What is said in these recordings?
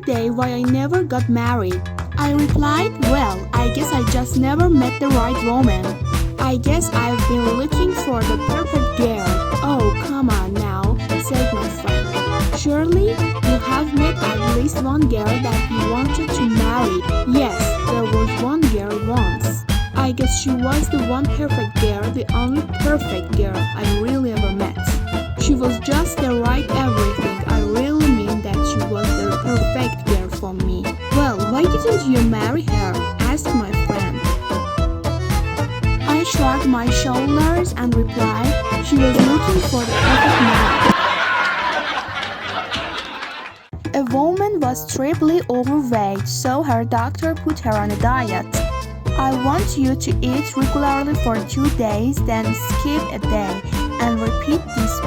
day why I never got married. I replied, well, I guess I just never met the right woman. I guess I've been looking for the perfect girl. Oh, come on now, said my friend. Surely you have met at least one girl that you wanted to marry. Yes, there was one girl once. I guess she was the one perfect girl, the only perfect girl I really ever met. She was just the right everything. I really mean that she was the perfect girl for me. Well, why didn't you marry her? Asked my friend. I shrugged my shoulders and replied, she was looking for the perfect man. A woman was triply overweight, so her doctor put her on a diet. I want you to eat regularly for 2 days, then skip a day, and repeat this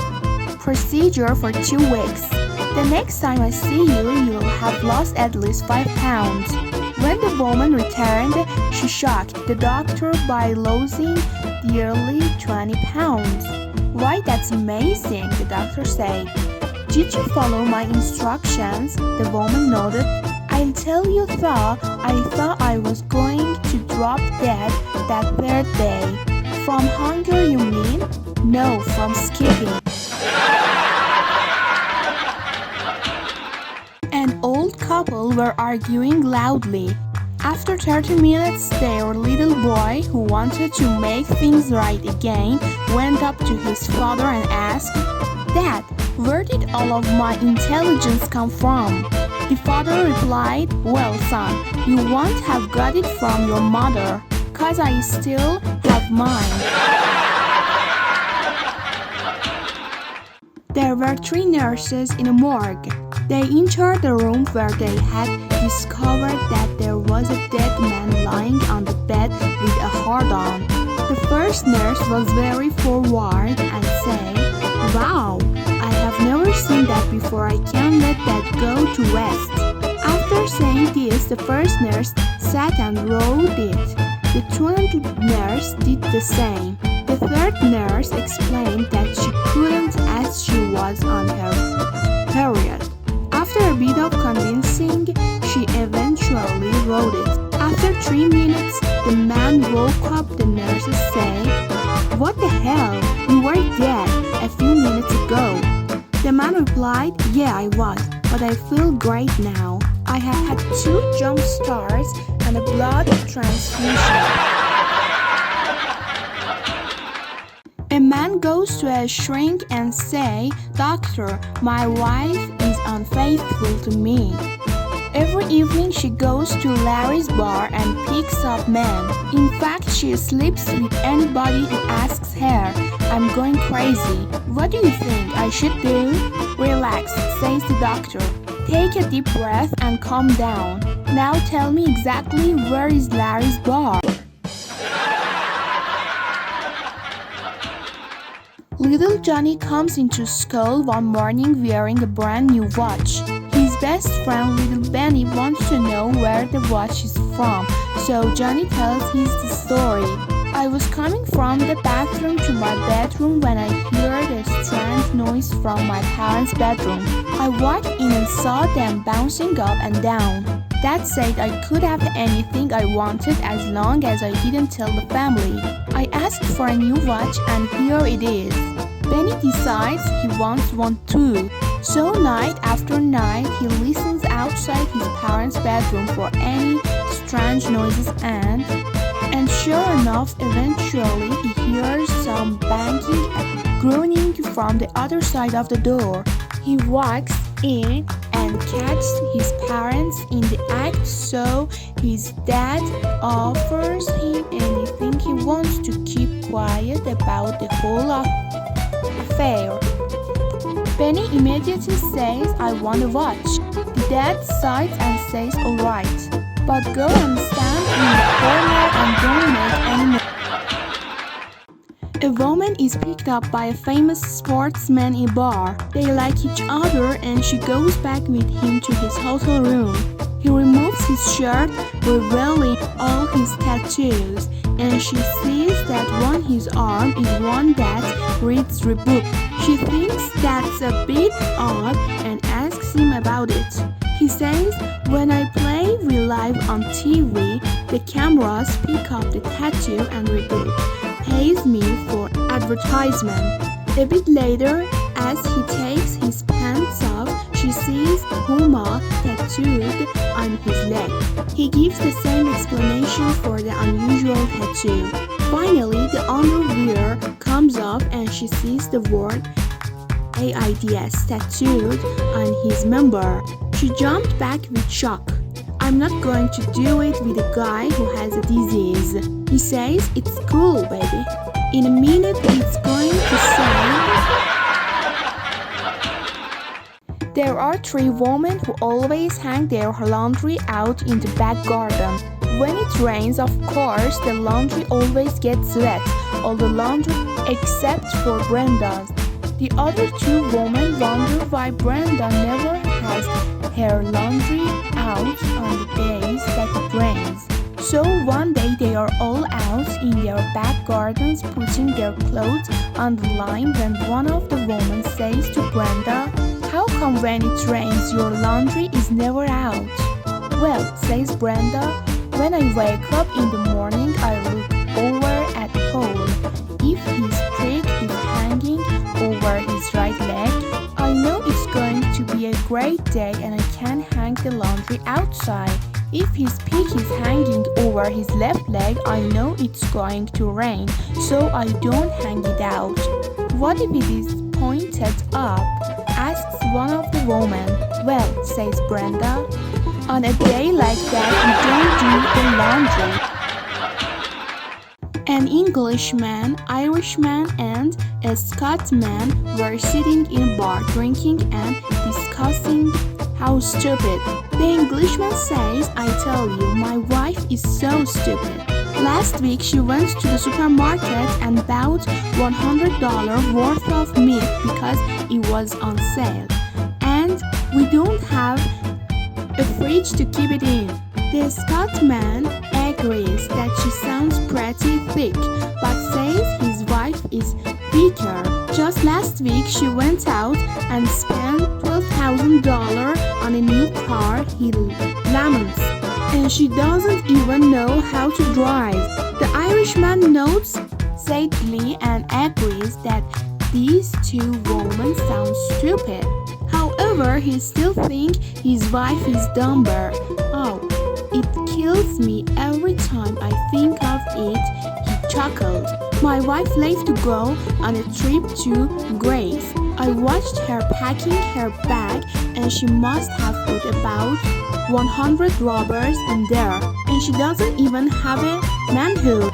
procedure for 2 weeks. The next time I see you, you'll have lost at least 5 pounds. When the woman returned, she shocked the doctor by losing nearly 20 pounds. Why, that's amazing, the doctor said. Did you follow my instructions? The woman nodded. I'll tell you though, I thought I was going to drop dead that 3rd day. From hunger, you mean? No, from skipping. An old couple were arguing loudly. After 30 minutes, their little boy, who wanted to make things right again, went up to his father and asked, Dad, where did all of my intelligence come from? The father replied, well, son, you won't have got it from your mother, 'cause I still have mine. There were 3 nurses in a morgue. They entered the room where they had discovered that there was a dead man lying on the bed with a hard-on. The first nurse was very forward and said, wow, I have never seen that before. I can't let that go to waste. After saying this, the first nurse sat and wrote it. The 20th nurse did the same. The 3rd nurse explained that she couldn't as she was on her period. After a bit of convincing, she eventually wrote it. After 3 minutes, the man woke up. The nurses said, what the hell? You were dead a few minutes ago. The man replied, yeah, I was, but I feel great now. I have had 2 jump starts and a blood transfusion. A man goes to a shrink and say, Doctor, my wife is unfaithful to me. Every evening she goes to Larry's bar and picks up men. In fact, she sleeps with anybody who asks her. I'm going crazy. What do you think I should do? Relax, says the doctor. Take a deep breath and calm down. Now tell me exactly where is Larry's bar? Little Johnny comes into school one morning wearing a brand new watch. His best friend Little Benny wants to know where the watch is from, so Johnny tells his story. I was coming from the bathroom to my bedroom when I heard a strange noise from my parents' bedroom. I walked in and saw them bouncing up and down. Dad said I could have anything I wanted as long as I didn't tell the family. I asked for a new watch and here it is. Benny decides he wants one too. So night after night he listens outside his parents' bedroom for any strange noises and sure enough, eventually he hears some banging and groaning from the other side of the door. He walks in and catches his parents in the act, so his dad offers him anything he wants to keep quiet about the whole affair. Benny immediately says, I want a watch. The dad sighs and says, alright, but go and stand in the corner and don't make any noise. A woman is picked up by a famous sportsman in a bar. They like each other and she goes back with him to his hotel room. He removes his shirt, revealing all his tattoos, and she sees that on his arm is one that reads Reebok. She thinks that's a bit odd and asks him about it. He says, when I play Real Life on TV, the cameras pick up the tattoo and reboot. Pays me for advertisement. A bit later, as he takes his pants off, she sees Puma tattooed on his leg. He gives the same explanation for the unusual tattoo. Finally, the underwear comes off and she sees the word AIDS tattooed on his member. She jumped back with shock. I'm not going to do it with a guy who has a disease. He says, it's cool, baby. In a minute, it's going to say... There are 3 women who always hang their laundry out in the back garden. When it rains, of course, the laundry always gets wet. All the laundry except for Brenda's. The other 2 women wonder why Brenda never has her laundry out on the days that it rains. So one day they are all out in their back gardens putting their clothes on the line when one of the women says to Brenda, how come when it rains your laundry is never out? Well, says Brenda, when I wake up in the morning I look over at Paul. If his prick is hanging over his right leg, I know it's going to be a great day and I can hang the laundry outside. If his peak is hanging over his left leg, I know it's going to rain, so I don't hang it out. What if it is pointed up? Asks one of the women. Well, says Brenda, on a day like that you don't do the laundry. An Englishman, Irishman, and a Scotsman were sitting in a bar drinking and discussing how stupid. The Englishman says, I tell you, my wife is so stupid. Last week she went to the supermarket and bought $100 worth of meat because it was on sale. And we don't have a fridge to keep it in. The Scotsman agrees that she sounds pretty thick, but says his wife is thicker. Just last week she went out and spent $12,000 on a new car he laments, and she doesn't even know how to drive. The Irishman notes sagely and agrees that these 2 women sound stupid. However, he still thinks his wife is dumber. Oh, it kills me every time I think of it, he chuckled. My wife left to go on a trip to Greece. I watched her packing her bag and she must have put about 100 rubbers in there, and she doesn't even have a manhood.